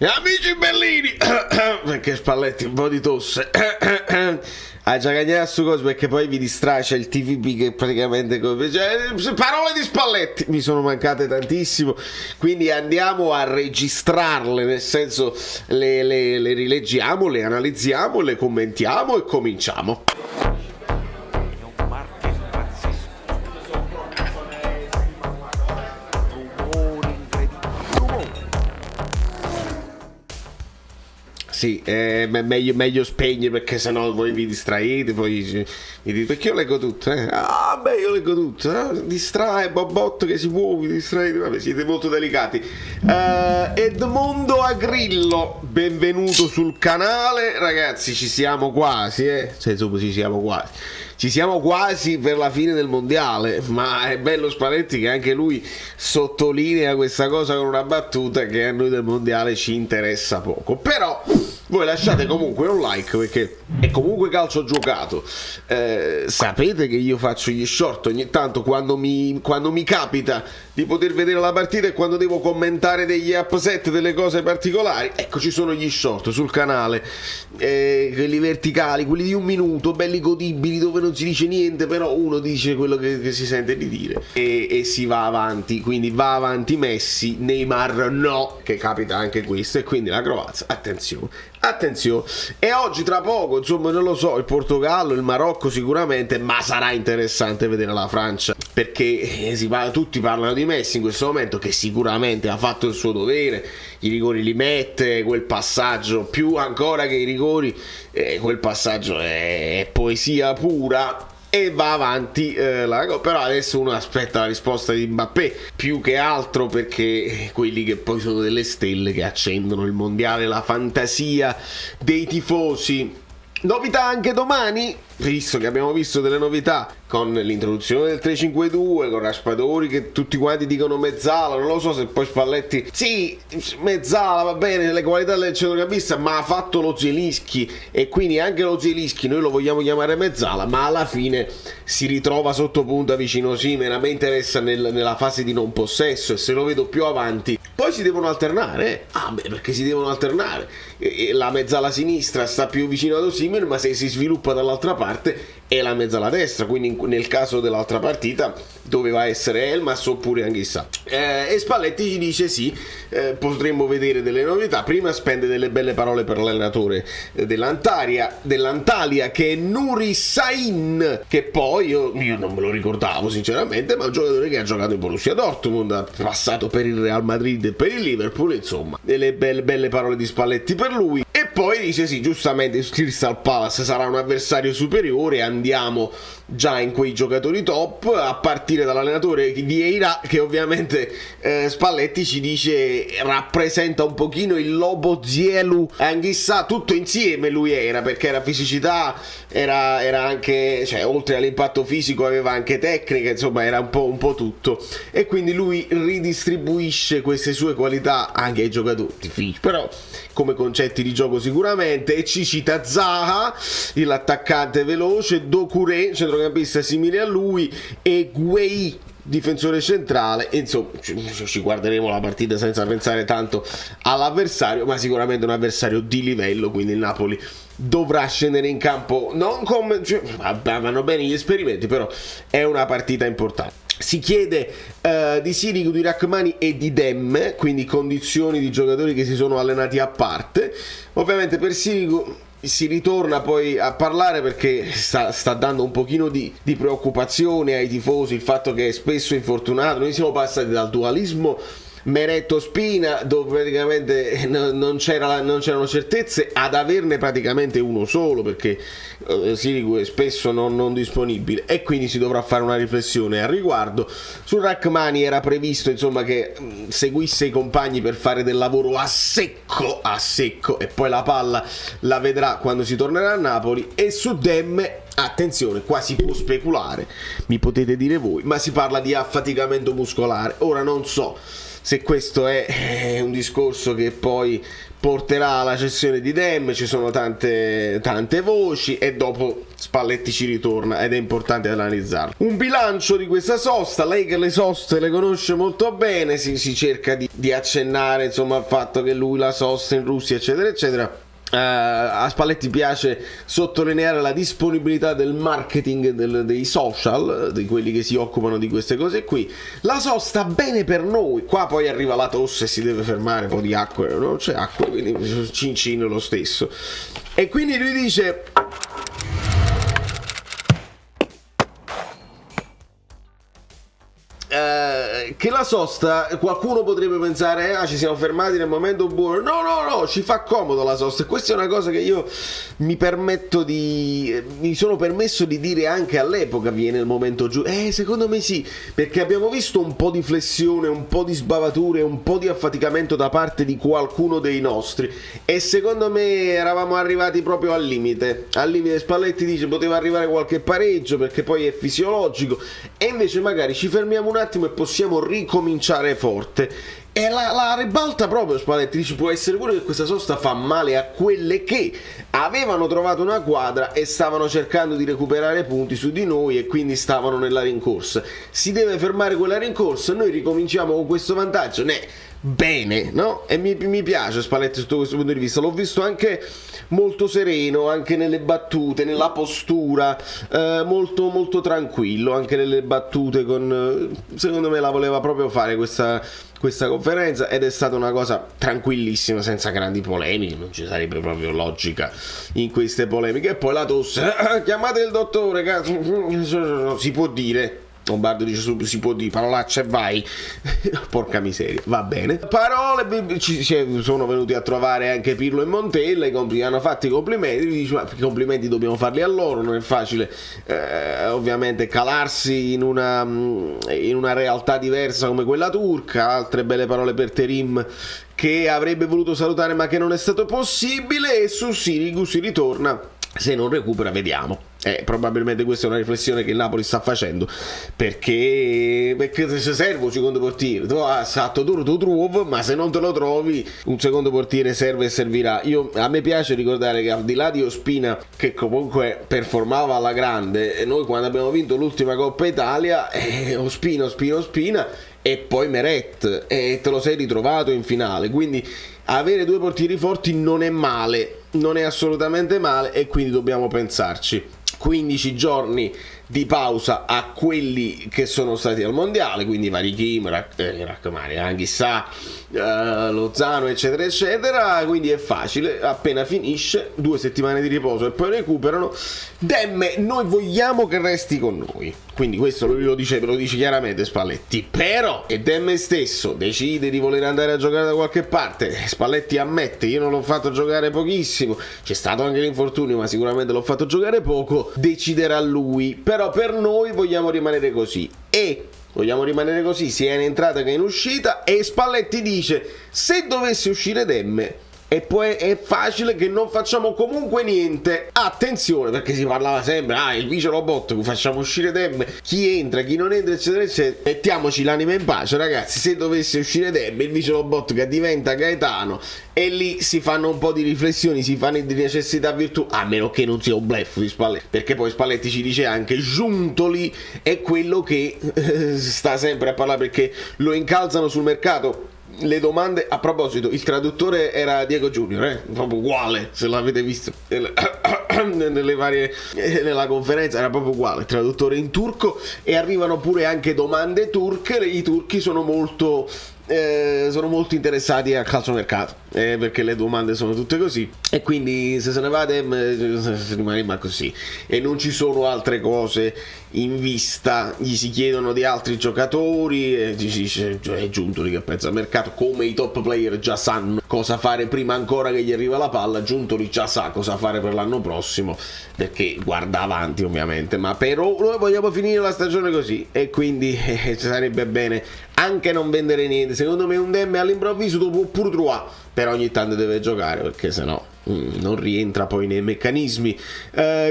Amici bellini, perché Spalletti un po' di tosse. Hai già cagnato su cose perché poi vi distrae, c'è il TVB che praticamente parole di Spalletti mi sono mancate tantissimo, quindi andiamo a registrarle, nel senso le rileggiamo, le analizziamo, le commentiamo e cominciamo. Sì, meglio spegne perché sennò voi vi distraete, poi mi dite perché io leggo tutto, beh, io leggo tutto, distrae, bobotto che si muove, distraete, vabbè, siete molto delicati. Edmondo Agrillo, benvenuto sul canale, ragazzi, ci siamo quasi, ci siamo quasi per la fine del mondiale, ma è bello Spalletti che anche lui sottolinea questa cosa con una battuta che a noi del mondiale ci interessa poco, però voi lasciate comunque un like perché è comunque calcio giocato. Sapete che io faccio gli short ogni tanto quando mi capita di poter vedere la partita e quando devo commentare degli upset, delle cose particolari. Ecco, ci sono gli short sul canale, quelli verticali, quelli di un minuto, belli godibili, dove non si dice niente, però uno dice quello che si sente di dire e si va avanti. Quindi va avanti Messi, Neymar no, che capita anche questo, e quindi la Croazia, attenzione. E oggi tra poco, insomma, non lo so, il Portogallo, il Marocco sicuramente, ma sarà interessante vedere la Francia, perché tutti parlano di Messi in questo momento, che sicuramente ha fatto il suo dovere, i rigori li mette, quel passaggio, più ancora che i rigori, quel passaggio è poesia pura. E va avanti, però adesso uno aspetta la risposta di Mbappé, più che altro perché quelli che poi sono delle stelle che accendono il mondiale, la fantasia dei tifosi. Novità anche domani, visto che abbiamo visto delle novità con l'introduzione del 3-5-2, con Raspadori che tutti quanti dicono mezzala, non lo so se poi Spalletti, sì, mezzala va bene, le qualità del centrocampista, ma ha fatto lo Zielinski e quindi anche lo Zielinski noi lo vogliamo chiamare mezzala, ma alla fine si ritrova sotto punta vicino Osimhen. A me interessa nella fase di non possesso e se lo vedo più avanti. Poi si devono alternare, perché si devono alternare, la mezzala sinistra sta più vicino ad Osimhen, ma se si sviluppa dall'altra parte è la mezzala destra, quindi nel caso dell'altra partita doveva essere Elmas oppure Anghissà. E Spalletti ci dice sì, potremmo vedere delle novità. Prima spende delle belle parole per l'allenatore dell'Antalya, che è Nuri Sahin, che poi io non me lo ricordavo sinceramente, ma è un giocatore che ha giocato in Borussia Dortmund, ha passato per il Real Madrid e per il Liverpool, insomma delle belle parole di Spalletti per lui. E poi dice sì, giustamente Crystal Palace sarà un avversario superiore, andiamo già in quei giocatori top, a partire dall'allenatore Vieira, che ovviamente Spalletti ci dice rappresenta un pochino il Lobo Zielu Anghissà, tutto insieme lui era, perché era fisicità, era anche, cioè oltre all'impatto fisico aveva anche tecnica, insomma era un po' tutto, e quindi lui ridistribuisce queste sue qualità anche ai giocatori, però come concetti di gioco sicuramente. E ci cita Zaha, l'attaccante veloce, Doucouré, centrocampista simile a lui, e Gueye, difensore centrale. Insomma, ci guarderemo la partita senza pensare tanto all'avversario, ma sicuramente un avversario di livello, quindi il Napoli dovrà scendere in campo, non come, vanno bene gli esperimenti, però è una partita importante. Si chiede di Sirigu, di Rachmani e di Dem, quindi condizioni di giocatori che si sono allenati a parte. Ovviamente per Sirigu si ritorna poi a parlare perché sta dando un pochino di preoccupazione ai tifosi il fatto che è spesso infortunato. Noi siamo passati dal dualismo Meretto-Spina, dove praticamente non c'erano certezze, ad averne praticamente uno solo, perché Sirigu è spesso non disponibile, e quindi si dovrà fare una riflessione al riguardo. Su Rachmani era previsto insomma che seguisse i compagni per fare del lavoro a secco, e poi la palla la vedrà quando si tornerà a Napoli. E su Dem, attenzione, qua si può speculare, mi potete dire voi, ma si parla di affaticamento muscolare. Ora non so se questo è un discorso che poi porterà alla cessione di Dem. Ci sono tante voci e dopo Spalletti ci ritorna ed è importante analizzarlo. Un bilancio di questa sosta, lei che le soste le conosce molto bene, si cerca di accennare insomma al fatto che lui la sosta in Russia eccetera eccetera. A Spalletti piace sottolineare la disponibilità del marketing dei social, di quelli che si occupano di queste cose qui. La sosta bene per noi. Qua poi arriva la tosse e si deve fermare, un po' di acqua, non c'è acqua, quindi cin lo stesso. E quindi lui dice: che la sosta, qualcuno potrebbe pensare ci siamo fermati nel momento buono. No, ci fa comodo la sosta, e questa è una cosa che io mi sono permesso di dire anche all'epoca. Viene il momento giusto, secondo me sì, perché abbiamo visto un po' di flessione, un po' di sbavature, un po' di affaticamento da parte di qualcuno dei nostri, e secondo me eravamo arrivati proprio al limite. Spalletti dice poteva arrivare qualche pareggio perché poi è fisiologico, e invece magari ci fermiamo un attimo e possiamo ricominciare forte. E la ribalta proprio Spalletti, dice può essere pure che questa sosta fa male a quelle che avevano trovato una quadra e stavano cercando di recuperare punti su di noi e quindi stavano nella rincorsa. Si deve fermare quella rincorsa, noi ricominciamo con questo vantaggio, bene, no? E mi piace Spalletti sotto questo punto di vista. L'ho visto anche molto sereno, anche nelle battute, nella postura, molto molto tranquillo anche nelle battute, secondo me la voleva proprio fare questa conferenza, ed è stata una cosa tranquillissima, senza grandi polemiche. Non ci sarebbe proprio logica in queste polemiche. E poi la tosse, chiamate il dottore, cazzo, si può dire. Lombardo dice subito si può dire, parolacce e vai. Porca miseria, va bene. Parole, sono venuti a trovare anche Pirlo e Montella, hanno fatto i complimenti. Lui dice, ma i complimenti dobbiamo farli a loro, non è facile ovviamente calarsi in una realtà diversa come quella turca. Altre belle parole per Terim, che avrebbe voluto salutare ma che non è stato possibile, e su Sirigu si ritorna. Se non recupera vediamo. Probabilmente questa è una riflessione che il Napoli sta facendo, perché se serve un secondo portiere, tu trovi, ma se non te lo trovi un secondo portiere serve e servirà. A me piace ricordare che al di là di Ospina, che comunque performava alla grande, e noi quando abbiamo vinto l'ultima Coppa Italia, Ospina e poi Meret, e te lo sei ritrovato in finale, quindi avere due portieri forti non è male, non è assolutamente male, e quindi dobbiamo pensarci. 15 giorni di pausa a quelli che sono stati al mondiale, quindi Varichim, Anghissà, Lozano eccetera eccetera, quindi è facile, appena finisce 2 settimane di riposo e poi recuperano. Demme, noi vogliamo che resti con noi, quindi questo ve lo dice chiaramente Spalletti. Però e Demme stesso decide di voler andare a giocare da qualche parte, Spalletti ammette, io non l'ho fatto giocare pochissimo, c'è stato anche l'infortunio ma sicuramente l'ho fatto giocare poco, deciderà lui. Però per noi vogliamo rimanere così, sia in entrata che in uscita. E Spalletti dice: se dovesse uscire Demme, e poi è facile che non facciamo comunque niente. Attenzione, perché si parlava sempre il vice Lobotto, facciamo uscire Demme, chi entra, chi non entra eccetera eccetera. Mettiamoci l'anima in pace ragazzi, se dovesse uscire Demme, il vice Lobotto che diventa Gaetano, e lì si fanno un po' di riflessioni, si fanno di necessità virtù, a meno che non sia un bluff di Spalletti, perché poi Spalletti ci dice anche Giuntoli è quello che sta sempre a parlare, perché lo incalzano sul mercato. Le domande, a proposito, il traduttore era Diego Junior, proprio uguale, se l'avete visto nella conferenza era proprio uguale, il traduttore in turco, e arrivano pure anche domande turche. I turchi sono molto interessati al calciomercato, perché le domande sono tutte così, e quindi se ne va rimane così e non ci sono altre cose in vista. Gli si chiedono di altri giocatori e dice è Giuntoli che pensa al mercato, come i top player già sanno cosa fare prima ancora che gli arriva la palla. Giuntoli già sa cosa fare per l'anno prossimo, perché guarda avanti ovviamente, ma però noi vogliamo finire la stagione così, e quindi sarebbe bene anche non vendere niente. Secondo me un Demme all'improvviso tu può pure trovare però ogni tanto deve giocare perché sennò non rientra poi nei meccanismi.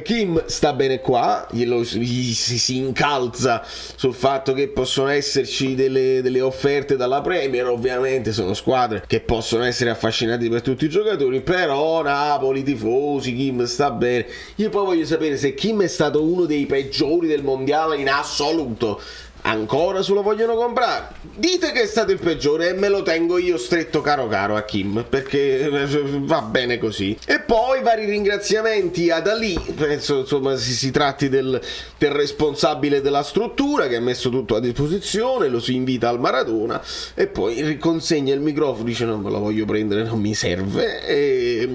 Kim sta bene qua, si incalza sul fatto che possono esserci delle offerte dalla Premier. Ovviamente sono squadre che possono essere affascinanti per tutti i giocatori, però Napoli, tifosi, Kim sta bene. Io poi voglio sapere se Kim è stato uno dei peggiori del mondiale in assoluto. Ancora se lo vogliono comprare? Dite che è stato il peggiore e me lo tengo io stretto caro a Kim, perché va bene così. E poi vari ringraziamenti ad Ali, penso insomma si tratti del responsabile della struttura che ha messo tutto a disposizione, lo si invita al Maradona e poi riconsegna il microfono, dice non me lo voglio prendere, non mi serve, e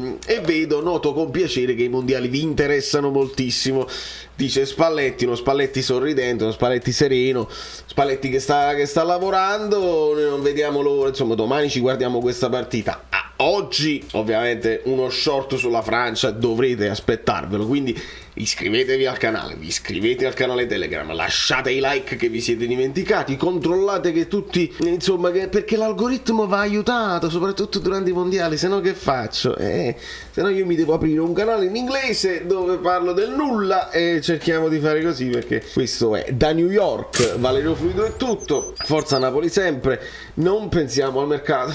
noto con piacere che i mondiali vi interessano moltissimo. Dice Spalletti, uno Spalletti sorridente, uno Spalletti sereno, Spalletti che sta lavorando, non vediamo l'ora, insomma domani ci guardiamo questa partita. Oggi ovviamente uno short sulla Francia, dovrete aspettarvelo, quindi iscrivetevi al canale, vi iscrivete al canale Telegram, lasciate i like che vi siete dimenticati, controllate che tutti, insomma, perché l'algoritmo va aiutato, soprattutto durante i mondiali, se no che faccio? Se no io mi devo aprire un canale in inglese dove parlo del nulla e cerchiamo di fare così, perché questo è da New York. Valerio Fluido è tutto, forza Napoli sempre, non pensiamo al mercato,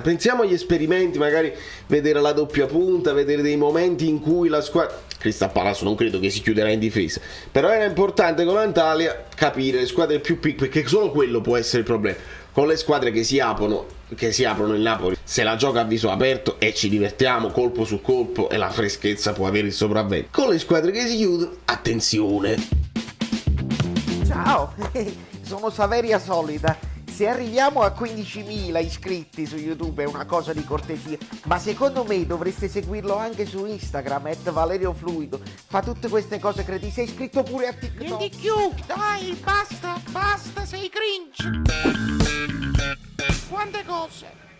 pensiamo agli esperimenti, magari vedere la doppia punta, vedere dei momenti in cui la squadra... Crystal Palace non credo che si chiuderà in difesa, però era importante con l'Antalya capire le squadre più piccole, perché solo quello può essere il problema. Con le squadre che si aprono il Napoli se la gioca a viso aperto e ci divertiamo colpo su colpo e la freschezza può avere il sopravvento. Con le squadre che si chiudono, attenzione. Ciao, sono Saveria Solida. Se arriviamo a 15.000 iscritti su YouTube è una cosa di cortesia, ma secondo me dovreste seguirlo anche su Instagram, @ValerioFluido. Fa tutte queste cose credi. Sei iscritto pure a TikTok. Niente più, dai, basta, sei cringe. Quante cose.